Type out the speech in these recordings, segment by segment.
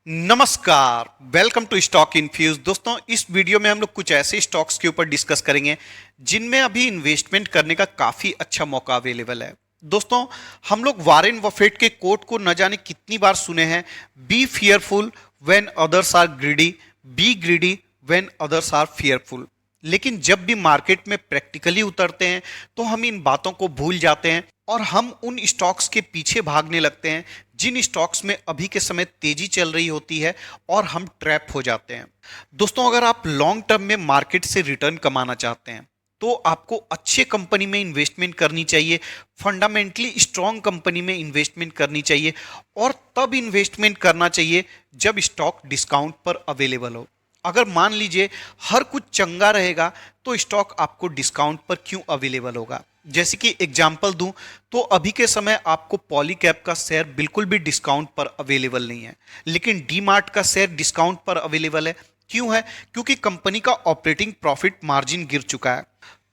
नमस्कार, welcome to stock infuse. दोस्तों, इस वीडियो में हम लोग कुछ ऐसे स्टॉक्स के ऊपर डिस्कस करेंगे जिनमें अभी इन्वेस्टमेंट करने का काफ़ी अच्छा मौका अवेलेबल है। दोस्तों, हम लोग वॉरेन बफेट के कोट को न जाने कितनी बार सुने हैं, be fearful when others are greedy, be greedy when others are fearful. लेकिन जब भी मार्केट में प्रैक्टिकली उतरते हैं तो हम इन बातों को भूल जाते हैं और हम उन स्टॉक्स के पीछे भागने लगते हैं जिन स्टॉक्स में अभी के समय तेजी चल रही होती है और हम ट्रैप हो जाते हैं। दोस्तों, अगर आप लॉन्ग टर्म में मार्केट से रिटर्न कमाना चाहते हैं तो आपको अच्छे कंपनी में इन्वेस्टमेंट करनी चाहिए, फंडामेंटली स्ट्रांग कंपनी में इन्वेस्टमेंट करनी चाहिए और तब इन्वेस्टमेंट करना चाहिए जब स्टॉक डिस्काउंट पर अवेलेबल हो। अगर मान लीजिए हर कुछ चंगा रहेगा तो स्टॉक आपको डिस्काउंट पर क्यों अवेलेबल होगा। जैसे कि एग्जांपल दूं तो अभी के समय आपको पॉलीकैब का शेयर बिल्कुल भी डिस्काउंट पर अवेलेबल नहीं है, लेकिन डी मार्ट का शेयर डिस्काउंट पर अवेलेबल है। क्यों है? क्योंकि कंपनी का ऑपरेटिंग प्रॉफिट मार्जिन गिर चुका है।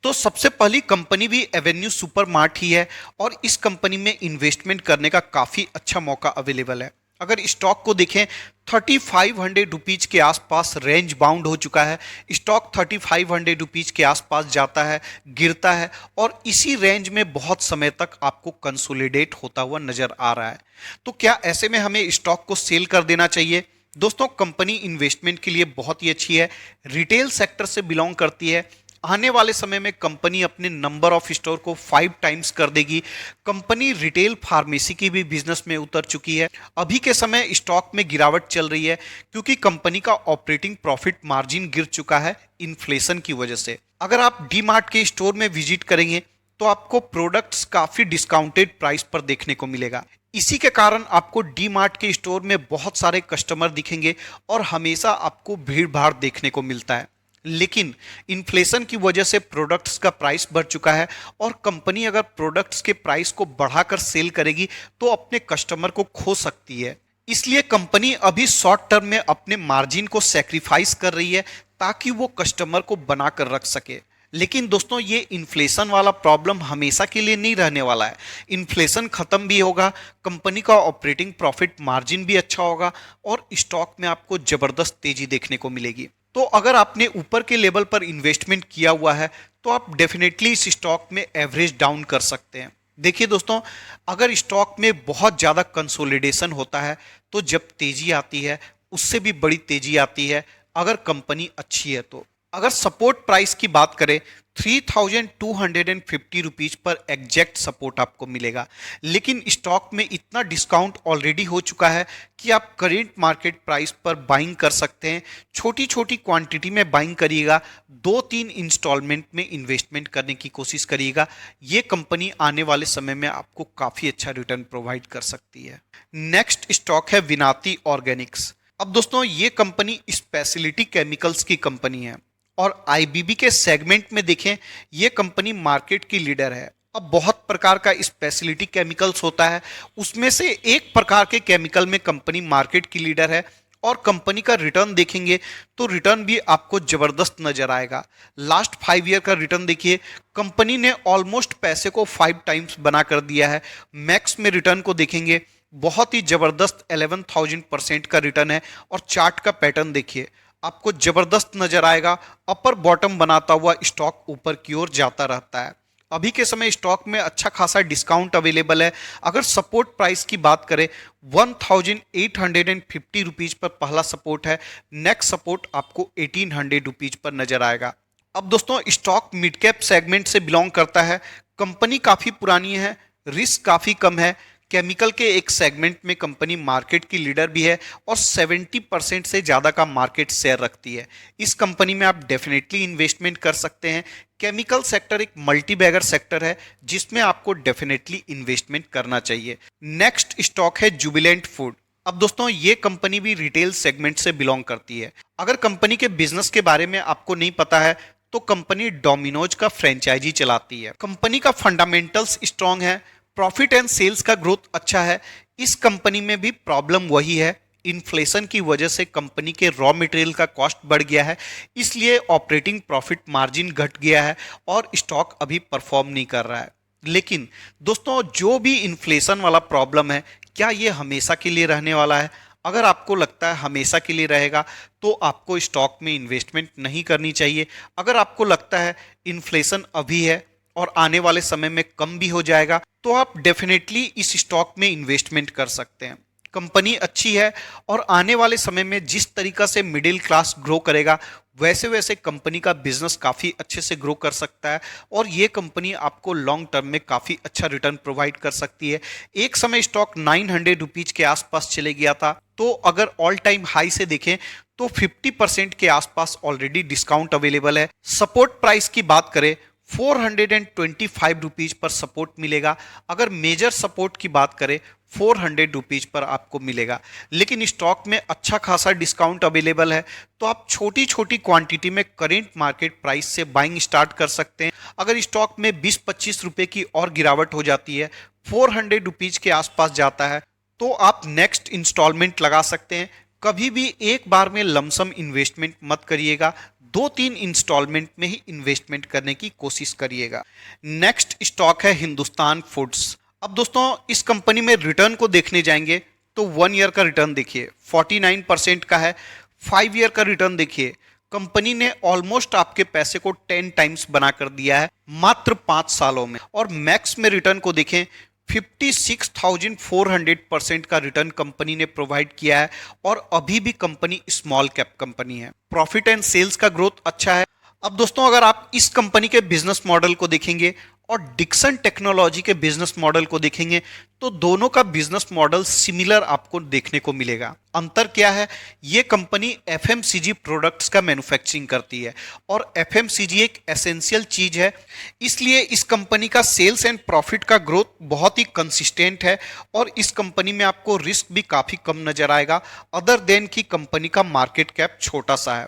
तो सबसे पहली कंपनी भी एवेन्यू सुपरमार्ट ही है और इस कंपनी में इन्वेस्टमेंट करने का काफ़ी अच्छा मौका अवेलेबल है। अगर स्टॉक को देखें 3500 रुपीज के आसपास रेंज बाउंड हो चुका है। स्टॉक 3500 रुपीज के आसपास जाता है, गिरता है और इसी रेंज में बहुत समय तक आपको कंसोलिडेट होता हुआ नजर आ रहा है। तो क्या ऐसे में हमें स्टॉक को सेल कर देना चाहिए? दोस्तों, कंपनी इन्वेस्टमेंट के लिए बहुत ही अच्छी है, रिटेल सेक्टर से बिलोंग करती है। आने वाले समय में कंपनी अपने नंबर ऑफ स्टोर को 5 टाइम्स कर देगी। कंपनी रिटेल फार्मेसी की भी बिजनेस में उतर चुकी है। अभी के समय स्टॉक में गिरावट चल रही है क्योंकि कंपनी का ऑपरेटिंग प्रॉफिट मार्जिन गिर चुका है इन्फ्लेशन की वजह से। अगर आप डी मार्ट के स्टोर में विजिट करेंगे तो आपको प्रोडक्ट्स काफी डिस्काउंटेड प्राइस पर देखने को मिलेगा। इसी के कारण आपको डी मार्ट के स्टोर में बहुत सारे कस्टमर दिखेंगे और हमेशा आपको भीड़ भाड़ देखने को मिलता है। लेकिन इन्फ्लेशन की वजह से प्रोडक्ट्स का प्राइस बढ़ चुका है और कंपनी अगर प्रोडक्ट्स के प्राइस को बढ़ाकर सेल करेगी तो अपने कस्टमर को खो सकती है। इसलिए कंपनी अभी शॉर्ट टर्म में अपने मार्जिन को सैक्रिफाइस कर रही है ताकि वो कस्टमर को बनाकर रख सके। लेकिन दोस्तों, ये इन्फ्लेशन वाला प्रॉब्लम हमेशा के लिए नहीं रहने वाला है। इन्फ्लेशन खत्म भी होगा, कंपनी का ऑपरेटिंग प्रॉफिट मार्जिन भी अच्छा होगा और स्टॉक में आपको जबरदस्त तेजी देखने को मिलेगी। तो अगर आपने ऊपर के लेवल पर इन्वेस्टमेंट किया हुआ है तो आप डेफिनेटली इस स्टॉक में एवरेज डाउन कर सकते हैं। देखिए दोस्तों, अगर स्टॉक में बहुत ज़्यादा कंसोलिडेशन होता है तो जब तेजी आती है उससे भी बड़ी तेजी आती है अगर कंपनी अच्छी है तो। अगर सपोर्ट प्राइस की बात करें 3250 रुपीज पर एग्जैक्ट सपोर्ट आपको मिलेगा, लेकिन स्टॉक में इतना डिस्काउंट ऑलरेडी हो चुका है कि आप करेंट मार्केट प्राइस पर बाइंग कर सकते हैं। छोटी छोटी क्वांटिटी में बाइंग करिएगा, 2-3 इंस्टॉलमेंट में इन्वेस्टमेंट करने की कोशिश करिएगा। ये कंपनी आने वाले समय में आपको काफ़ी अच्छा रिटर्न प्रोवाइड कर सकती है। नेक्स्ट स्टॉक है विनाती ऑर्गेनिक्स। अब दोस्तों, ये कंपनी स्पेशलिटी केमिकल्स की कंपनी है और आईबीबी के सेगमेंट में देखें ये कंपनी मार्केट की लीडर है। अब बहुत प्रकार का स्पेशलिटी केमिकल्स होता है, उसमें से एक प्रकार के केमिकल में कंपनी मार्केट की लीडर है और कंपनी का रिटर्न देखेंगे तो रिटर्न भी आपको जबरदस्त नजर आएगा। लास्ट 5 ईयर का रिटर्न देखिए, कंपनी ने ऑलमोस्ट पैसे को 5 टाइम्स बना कर दिया है। मैक्स में रिटर्न को देखेंगे, बहुत ही जबरदस्त 11,000% का रिटर्न है और चार्ट का पैटर्न देखिए, आपको जबरदस्त नजर आएगा। अपर बॉटम बनाता हुआ स्टॉक ऊपर की ओर जाता रहता है। अभी के समय स्टॉक में अच्छा खासा डिस्काउंट अवेलेबल है। अगर सपोर्ट प्राइस की बात करें 1850 रुपीज पर पहला सपोर्ट है, नेक्स्ट सपोर्ट आपको 1800 रुपीज पर नजर आएगा। अब दोस्तों, स्टॉक मिड कैप सेगमेंट से बिलोंग करता है, कंपनी काफी पुरानी है, रिस्क काफी कम है। केमिकल के एक सेगमेंट में कंपनी मार्केट की लीडर भी है और 70% से ज़्यादा का मार्केट शेयर रखती है। इस कंपनी में आप डेफिनेटली इन्वेस्टमेंट कर सकते हैं। केमिकल सेक्टर एक मल्टी बैगर सेक्टर है जिसमें आपको डेफिनेटली इन्वेस्टमेंट करना चाहिए। नेक्स्ट स्टॉक है जुबिलेंट फूड। अब दोस्तों, ये कंपनी भी रिटेल सेगमेंट से बिलोंग करती है। अगर कंपनी के बिजनेस के बारे में आपको नहीं पता है तो कंपनी डोमिनोज का फ्रेंचाइजी चलाती है। कंपनी का फंडामेंटल्स स्ट्रांग है, प्रॉफिट एंड सेल्स का ग्रोथ अच्छा है। इस कंपनी में भी प्रॉब्लम वही है, इन्फ्लेशन की वजह से कंपनी के रॉ मटेरियल का कॉस्ट बढ़ गया है, इसलिए ऑपरेटिंग प्रॉफिट मार्जिन घट गया है और स्टॉक अभी परफॉर्म नहीं कर रहा है। लेकिन दोस्तों, जो भी इन्फ्लेशन वाला प्रॉब्लम है क्या ये हमेशा के लिए रहने वाला है? अगर आपको लगता है हमेशा के लिए रहेगा तो आपको स्टॉक में इन्वेस्टमेंट नहीं करनी चाहिए। अगर आपको लगता है इन्फ्लेशन अभी है और आने वाले समय में कम भी हो जाएगा तो आप डेफिनेटली इस स्टॉक में इन्वेस्टमेंट कर सकते हैं। कंपनी अच्छी है और आने वाले समय में जिस तरीका से मिडिल क्लास ग्रो करेगा वैसे वैसे कंपनी का बिजनेस काफ़ी अच्छे से ग्रो कर सकता है और ये कंपनी आपको लॉन्ग टर्म में काफ़ी अच्छा रिटर्न प्रोवाइड कर सकती है। एक समय स्टॉक 900 रुपीज के आसपास चले गया था, तो अगर ऑल टाइम हाई से देखें तो 50% के आसपास ऑलरेडी डिस्काउंट अवेलेबल है। सपोर्ट प्राइस की बात करें 425 रुपीज पर सपोर्ट मिलेगा। अगर मेजर सपोर्ट की बात करें 400 रुपीज पर आपको मिलेगा, लेकिन स्टॉक में अच्छा खासा डिस्काउंट अवेलेबल है तो आप छोटी छोटी क्वांटिटी में करेंट मार्केट प्राइस से बाइंग स्टार्ट कर सकते हैं। अगर स्टॉक में 20-25 रुपए की और गिरावट हो जाती है, 400 रुपीज के आसपास जाता है, तो आप नेक्स्ट इंस्टॉलमेंट लगा सकते हैं। कभी भी एक बार में लमसम इन्वेस्टमेंट मत करिएगा, 2-3 इंस्टॉलमेंट में ही इन्वेस्टमेंट करने की कोशिश करिएगा। नेक्स्ट स्टॉक है हिंदुस्तान फूड्स। अब दोस्तों इस कंपनी में रिटर्न को देखने जाएंगे तो 1 ईयर का रिटर्न देखिए 49% का है। 5 ईयर का रिटर्न देखिए, कंपनी ने ऑलमोस्ट आपके पैसे को 10 टाइम्स बना कर दिया है मात्र 5 सालों में। और मैक्स में रिटर्न को देखें 56,400% का रिटर्न कंपनी ने प्रोवाइड किया है और अभी भी कंपनी स्मॉल कैप कंपनी है। प्रॉफिट एंड सेल्स का ग्रोथ अच्छा है। अब दोस्तों अगर आप इस कंपनी के बिजनेस मॉडल को देखेंगे और डिक्सन टेक्नोलॉजी के बिजनेस मॉडल को देखेंगे तो दोनों का बिजनेस मॉडल सिमिलर आपको देखने को मिलेगा। अंतर क्या है, ये कंपनी एफएमसीजी प्रोडक्ट्स का मैन्युफैक्चरिंग करती है और एफएमसीजी एक एसेंशियल चीज है, इसलिए इस कंपनी का सेल्स एंड प्रॉफिट का ग्रोथ बहुत ही कंसिस्टेंट है और इस कंपनी में आपको रिस्क भी काफी कम नजर आएगा, अदर देन की कंपनी का मार्केट कैप छोटा सा है।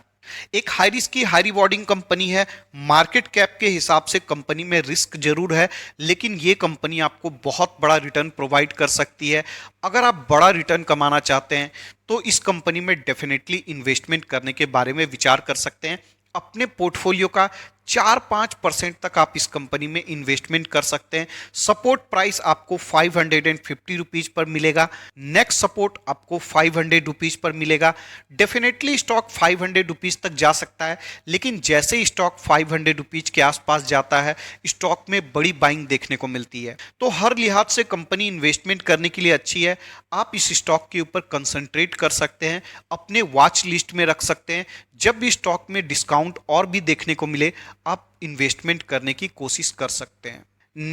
एक हाई रिस्क की हाई रिवॉर्डिंग कंपनी है। मार्केट कैप के हिसाब से कंपनी में रिस्क जरूर है, लेकिन ये कंपनी आपको बहुत बड़ा रिटर्न प्रोवाइड कर सकती है। अगर आप बड़ा रिटर्न कमाना चाहते हैं तो इस कंपनी में डेफिनेटली इन्वेस्टमेंट करने के बारे में विचार कर सकते हैं। अपने पोर्टफोलियो का 4-5% तक आप इस कंपनी में इन्वेस्टमेंट कर सकते हैं। सपोर्ट प्राइस आपको 550 रुपीज पर मिलेगा, नेक्स्ट सपोर्ट आपको 500 रुपीज पर मिलेगा। डेफिनेटली स्टॉक 500 रुपीज तक जा सकता है, लेकिन जैसे ही स्टॉक 500 रुपीज के आसपास जाता है स्टॉक में बड़ी बाइंग देखने को मिलती है। तो हर लिहाज से कंपनी इन्वेस्टमेंट करने के लिए अच्छी है। आप इस स्टॉक के ऊपर कंसंट्रेट कर सकते हैं, अपने वॉच लिस्ट में रख सकते हैं। जब भी स्टॉक में डिस्काउंट और भी देखने को मिले आप इन्वेस्टमेंट करने की कोशिश कर सकते हैं।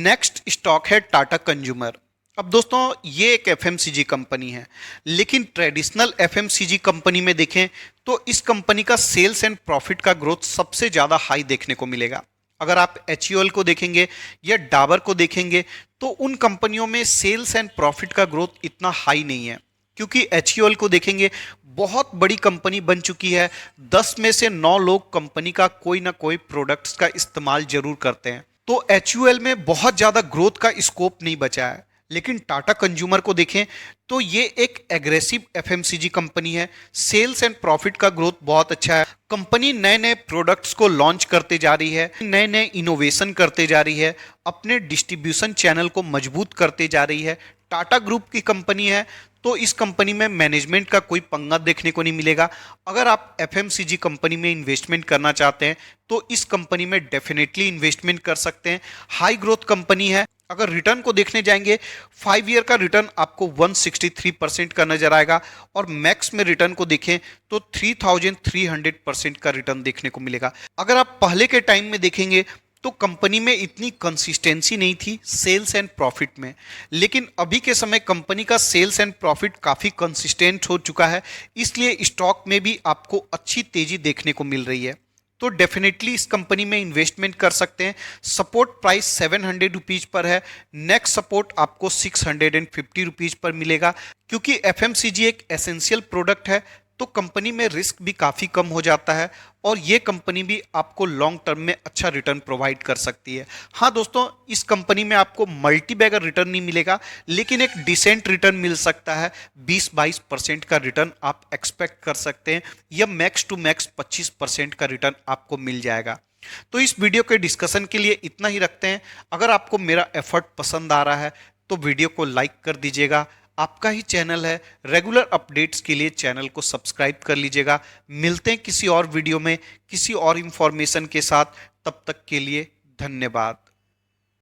नेक्स्ट स्टॉक है टाटा कंज्यूमर। अब दोस्तों ये एक एफएमसीजी कंपनी है, लेकिन ट्रेडिशनल एफएमसीजी कंपनी में देखें तो इस कंपनी का सेल्स एंड प्रॉफिट का ग्रोथ सबसे ज्यादा हाई देखने को मिलेगा। अगर आप एचयूएल को देखेंगे या डाबर को देखेंगे तो उन कंपनियों में सेल्स एंड प्रॉफिट का ग्रोथ इतना हाई नहीं है, क्योंकि एचयूएल को देखेंगे बहुत बड़ी कंपनी बन चुकी है। 10 में से 9 लोग कंपनी का कोई ना कोई प्रोडक्ट्स का इस्तेमाल जरूर करते हैं, तो एचयूएल में बहुत ज्यादा ग्रोथ का स्कोप नहीं बचा है। लेकिन टाटा कंज्यूमर को देखें तो ये एक एग्रेसिव एफएमसीजी कंपनी है। सेल्स एंड प्रॉफिट का ग्रोथ बहुत अच्छा है। कंपनी नए नए प्रोडक्ट्स को लॉन्च करते जा रही है, नए नए इनोवेशन करते जा रही है, अपने डिस्ट्रीब्यूशन चैनल को मजबूत करते जा रही है। टाटा ग्रुप की कंपनी है तो इस कंपनी में मैनेजमेंट का कोई पंगा देखने को नहीं मिलेगा। अगर आप एफएमसीजी कंपनी में इन्वेस्टमेंट करना चाहते हैं तो इस कंपनी में डेफिनेटली इन्वेस्टमेंट कर सकते हैं। हाई ग्रोथ कंपनी है। अगर रिटर्न को देखने जाएंगे 5 ईयर का रिटर्न आपको 163% का नजर आएगा और मैक्स में रिटर्न को देखें तो 3300% का रिटर्न देखने को मिलेगा। अगर आप पहले के टाइम में देखेंगे तो कंपनी में इतनी कंसिस्टेंसी नहीं थी सेल्स एंड प्रॉफिट में, लेकिन अभी के समय कंपनी का सेल्स एंड प्रॉफिट काफ़ी कंसिस्टेंट हो चुका है, इसलिए स्टॉक में भी आपको अच्छी तेजी देखने को मिल रही है। तो डेफिनेटली इस कंपनी में इन्वेस्टमेंट कर सकते हैं। सपोर्ट प्राइस 700 रुपीज पर है, नेक्स्ट सपोर्ट आपको 650 रुपीज पर मिलेगा। क्योंकि एफएमसीजी एक एसेंशियल प्रोडक्ट है तो कंपनी में रिस्क भी काफ़ी कम हो जाता है और ये कंपनी भी आपको लॉन्ग टर्म में अच्छा रिटर्न प्रोवाइड कर सकती है। हाँ दोस्तों, इस कंपनी में आपको मल्टी बैगर रिटर्न नहीं मिलेगा, लेकिन एक डिसेंट रिटर्न मिल सकता है। 20-22% का रिटर्न आप एक्सपेक्ट कर सकते हैं या मैक्स टू मैक्स 25% का रिटर्न आपको मिल जाएगा। तो इस वीडियो के डिस्कशन के लिए इतना ही रखते हैं। अगर आपको मेरा एफर्ट पसंद आ रहा है तो वीडियो को लाइक कर दीजिएगा, आपका ही चैनल है। रेगुलर अपडेट्स के लिए चैनल को सब्सक्राइब कर लीजिएगा। मिलते हैं किसी और वीडियो में किसी और इंफॉर्मेशन के साथ। तब तक के लिए धन्यवाद।